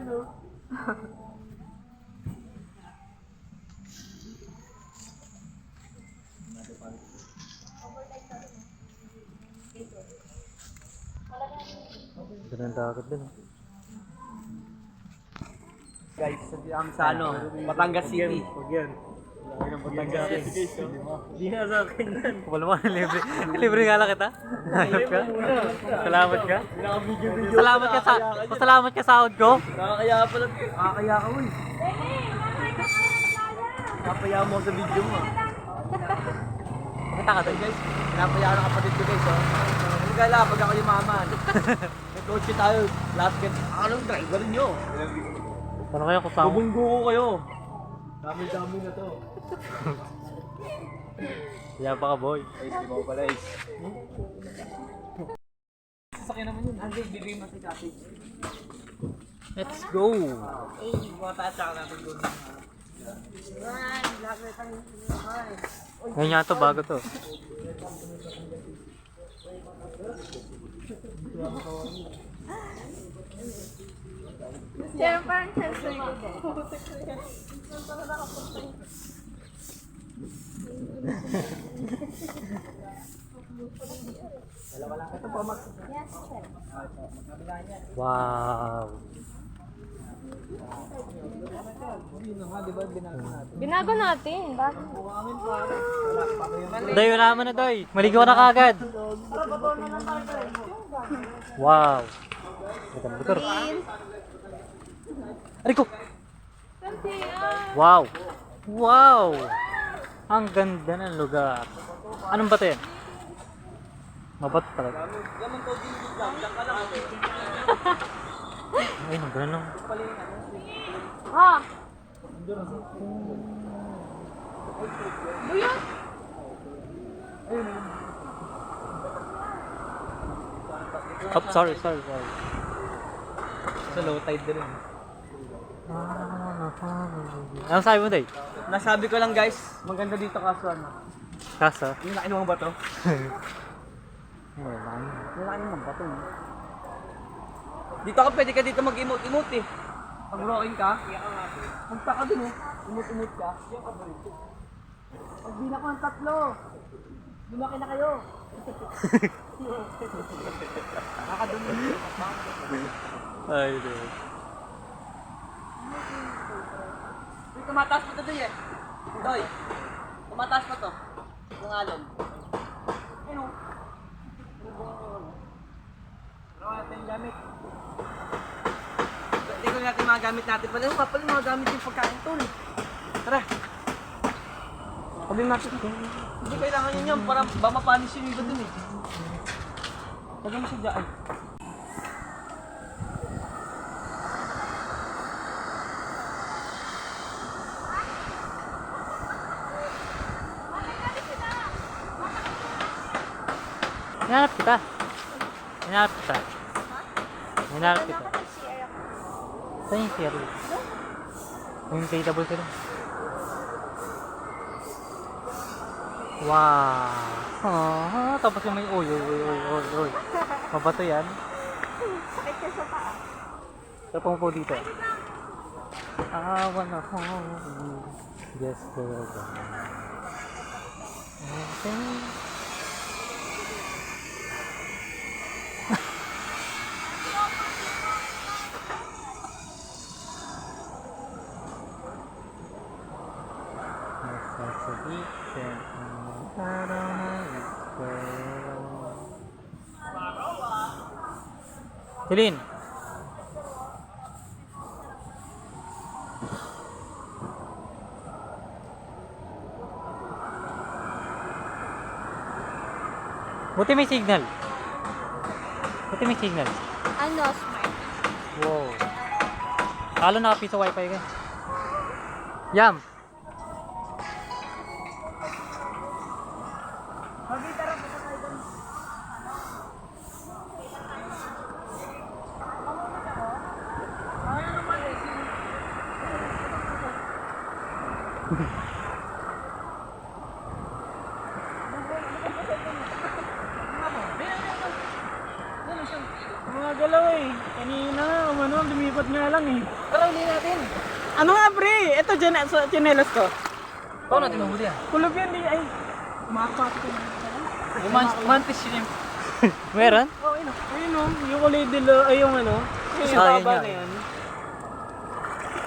Ganun dagat din. Guys, sa ano, Batangas City. Huwag yan. Batangas City. Hindi na sa akin yan. Wala mo, libre. Libre nga lang kita. Hayop ka. Salamat ka. Salamat ka sa sahod ko. Nakakaya pala. Nakakaya ka, uy. Nakakaya mo sa video mo. Pakita ka doon. Guys, pinapaya ng kapatid ko guys. Hindi kala, pag ako yumaman. May coach tayo. Lahat ka. Anong driver nyo? Ano kaya kung saan? Bubunggo ko kayo. Dami-dami na to. Kaya pa ka boy. Ay, di ba pala is? Sasakyan naman yun. Hindi, bibigay mo si Kasi. Let's go. Mga tatsak natin doon. Ngayon nga to, bago to. Pero parang sensor ko din. Yes, sir. Wow. Binago natin. Bakit? Day, wala naman na Day. Maligo na kagad. Wow. Motor. Aray ko. Wow. Wow. Ang ganda ng lugar. Anong bato yan? Mabato talaga. Ay, nang gano'n. Ah! Buyot! Oh, sorry. Sa low tide din. Ano sabi mo, Day? Nasabi ko lang guys, maganda dito kaso ano. Kaso? Yung laki ng mga bato. Wala. Yung laki ng mga bato. Dito ka pwede ka dito mag-emote eh. Pag rocking ka, magtaka din eh. Emote ka. Pag bilang ko ng 3, lumaki na kayo. Nakakadumi. Ay, Day. Uy, tumataas pa to doy eh. Doy, tumataas pa to. Yung alon. Ayun o. Ano natin yung gamit? Tingnan natin yung mga gamit natin. Pala yung kapal yung mga gamit yung pagkain to eh. Tara. Sabi natin. Hindi kailangan yun yan para ba mapanis yung iba dun eh. Lagyan mo siya dyan. Hinanap kita. Saan yung CR? Yung table sila. Wow. Tapos yung may oy. Mabato yan. Sakit ka sa paa. Ito pong po dito. I wanna hold you. Just for a while. Okay. Hilin. Buti may signal. Ano, smart? Wow. Kalo nakapi sa wifi ka. Yam. Mga galaw eh. Kanina. Kanina, lumipat nga lang eh. Tara, uli natin. Ano nga, pre? Ito, chinelas ko. Paano natin mahuli ah? Kulog yan, di ay. Makapasok ko na. Mantis shrimp. Meron? Oh, ayun. Ayun o, yung kulay dilo, ay yung ano. Yung Ah, yun baba nga. na yan.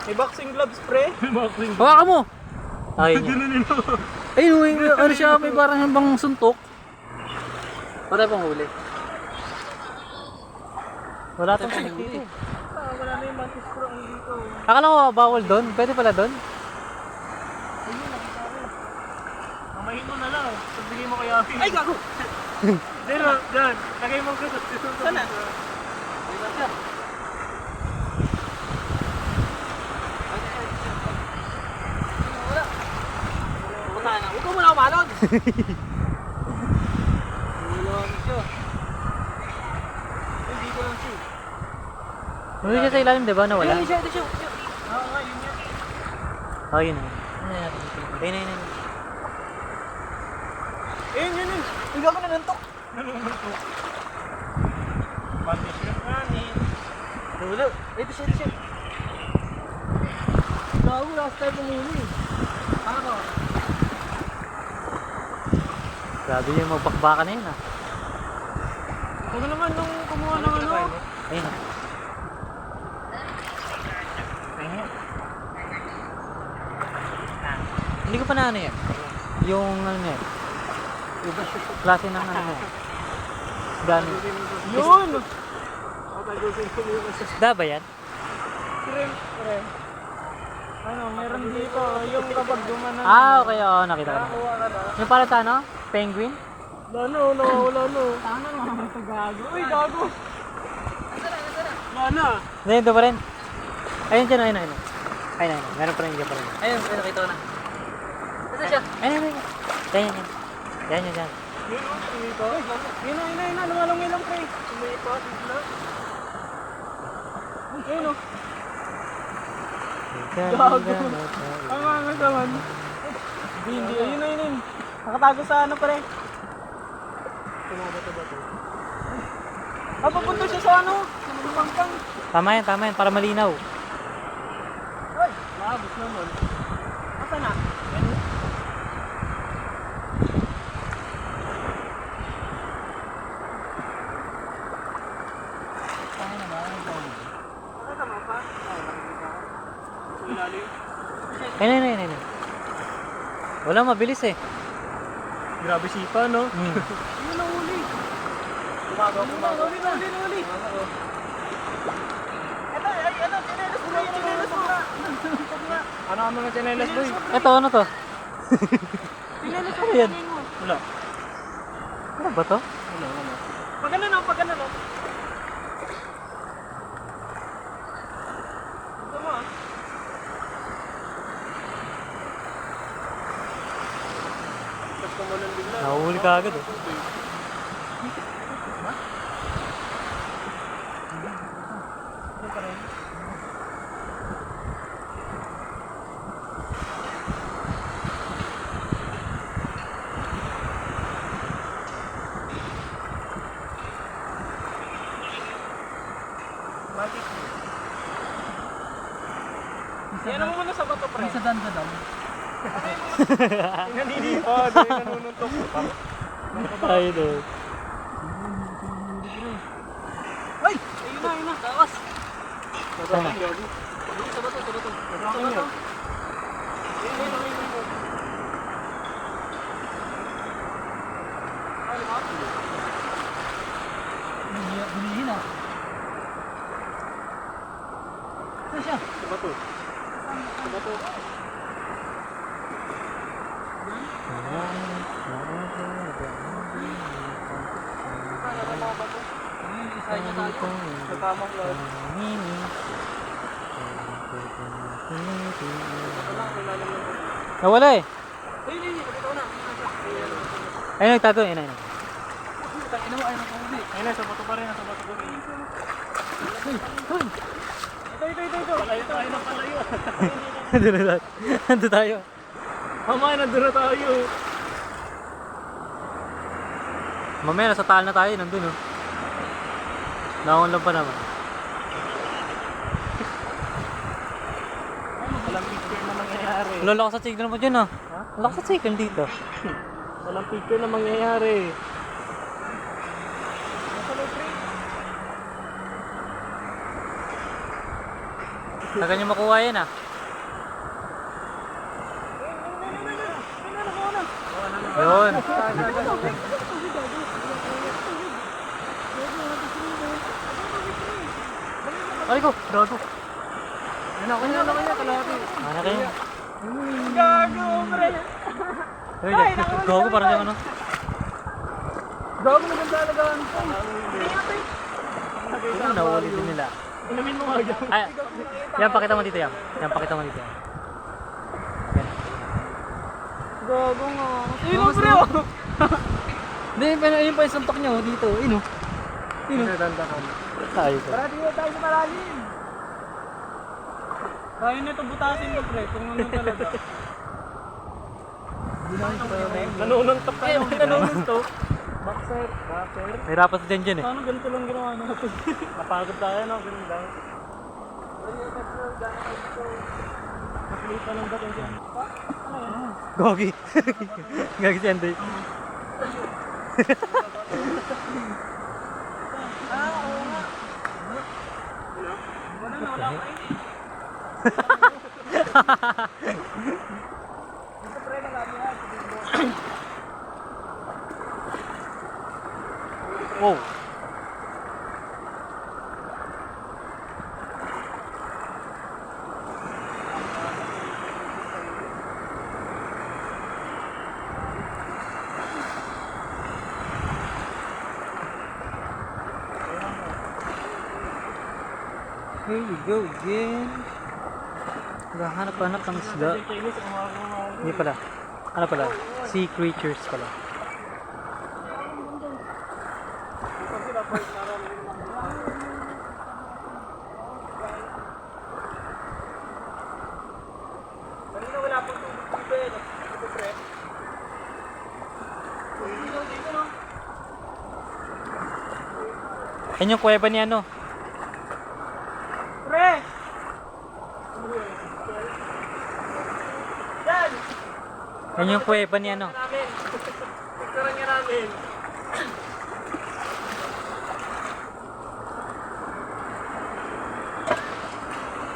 May boxing gloves, pre. Boxing Hawakan mo! Ayun yun. Ayun, ano siya, may parang bang suntok. Wala pang huli. Wala pang huli. Wala na yung mantis pro ang dito. Akala ko bawal doon. Pwede pala doon. Mamahin mo na lang. Pagbigay mo kay Afi. Ay, gago! Pero, dyan. Lagay mo ko. Sana? Huwag ko muna umalon! Hindi ko lang siya. Huli siya sa ilalim, di ba? Nawala. Ito siya. Oo nga, yun yan. Oh, yun. Ayun, ayun. Yun. Hindi ako nanuntok. Nanuntok. Bandi siya. Wala. Ito siya. Gago, last time umuli. Ano? Grabe yung magbakbaka na yun ah. Huwag naman nung kumuha ng ano. Ayun ah. Hindi ko pa na ano yan. Yung ano yan. Yung klase ng ano yan. Gano'n. Yun! Isda ba yan? Shrimp. Ano, meron dito. Yung kapag gumanan. Ah, okay. Oo, nakita ko na. Nakakuha ka na. Yung para sa ano? Penguin? Nawawala no. Tama naman ito gago. Uy, gago! Wala na. Hindi, ito pa rin. Ayun dyan, ayun. Ayun. Meron pa rin dyan pa rin. Ayun, nakita ko na. Ito siya. Ayun. Yan. Yan. Yun o, sumipa. Yun na. Lumalungay lang pre. Sumipa, bigla. Ayun o. Gago. Ang angas naman. Hindi. Ayun. Nakatago sa ano pre. Tumabato. Papunta siya sa ano? Sa Pangpang. Tama yan. Para malinaw. Ay, maabot naman. Asa na? Nakatama pa? Ayun. Wala, mabilis eh. Grabe sipa, no? Hmm. Yun ang huli. Uli. Ito, chinelas mo nga. Ano na chinelas boy? Ito, ano to? Chinelas mo Ayan. mo. Wala. Ano ba to? Pag ano no. Ito mo ah. Tapos kumulan bigla. Nahuli ka agad eh. Bakit? Yan mo muna sa bato pre. Sa danda daw. Nanilipad, nanununtok. Ay, doon. Ay! Ayun na. Takas. Sana. Sa bato. Bilihin ah. Ano siya? Sa bato. Sa tamang lahat. Nawala eh. Ayun. Kapito na. Ayun, nagtago. Ayun. Ayun na, sa bato pa rin. Hoy! Ito. Palayo tayo ng palayo. Nandun tayo. Mamaya, nandun na tayo. Mamaya, nasa taal na tayo. Nandun oh. Naon lang pa naman. Walang picture na mangyayari. Lala ka sa signal mo dyan ah. Lala ka sa signal dito. Walang picture na mangyayari. Tagal niyo makuha yan ah. Yun. Ay ko, gago. Ano kanya, kalahati. Ano kayo? Gago, pre. Ay, gago parang yung ano. Gago, maganda alagaan. Ito nawali din nila. Inamin mo nga dyan. Ay, yan pakita mo dito yan. Yan pakita mo dito yan. Yan. Gago nga. Ino, pre, oh. Hindi, yun pa yung suntok niya dito. Ino. Pinaganda ka. Tayo ko. Para di tayo sa malalim. Kaya na ito butasin mo, pre. Kung ano talaga. Nanununtok ka. Nanununtok. Boxer. Nahirapan sa dyan eh. Paano ganito lang ginawa natin? Napagod tayo, no? Ganun lang. Nakalipa lang ba dyan? Gogi. Gagi si Andy. Oo nga. Wala na, wala pa eh. Dito pre, marami yan. Wow. Here we go again. Hanap-hanap ng isda. Chinese, umaga. Hindi pala. Ano pala? Sea creatures pala. Kanina wala pang tubig dito eh. Ito pre. Dito no? Yan yung kuweba ni ano. Pre! Yan! Yan yung kuweba ni ano. Namin. Picturean nga namin.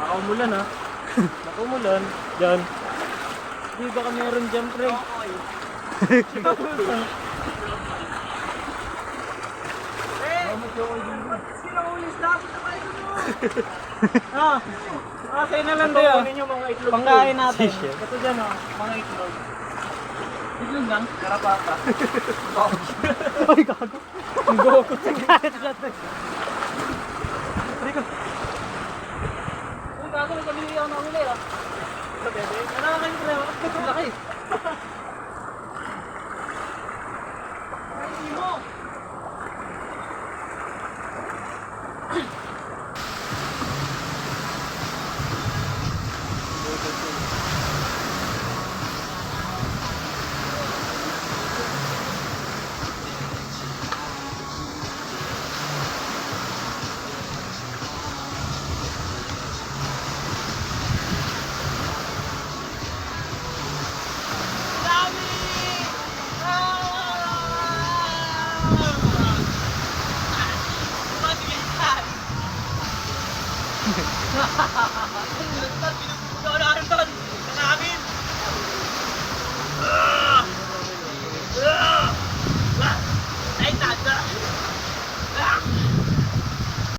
Nakaumulan ha. Nakaumulan. Diyan. Di baka meron dyan pre. Sino ulis na? Sa'yo na lang tayo. Pangkain natin. Ito dyan o, mga itlog. Itlog lang? Karapata. Ay, gago. Ang goko. Rico. Ang gago, nagpabili ako ng uli ah. Sa bebe? Ano ka kayo pre? Ang laki. Ay, mo! Dami!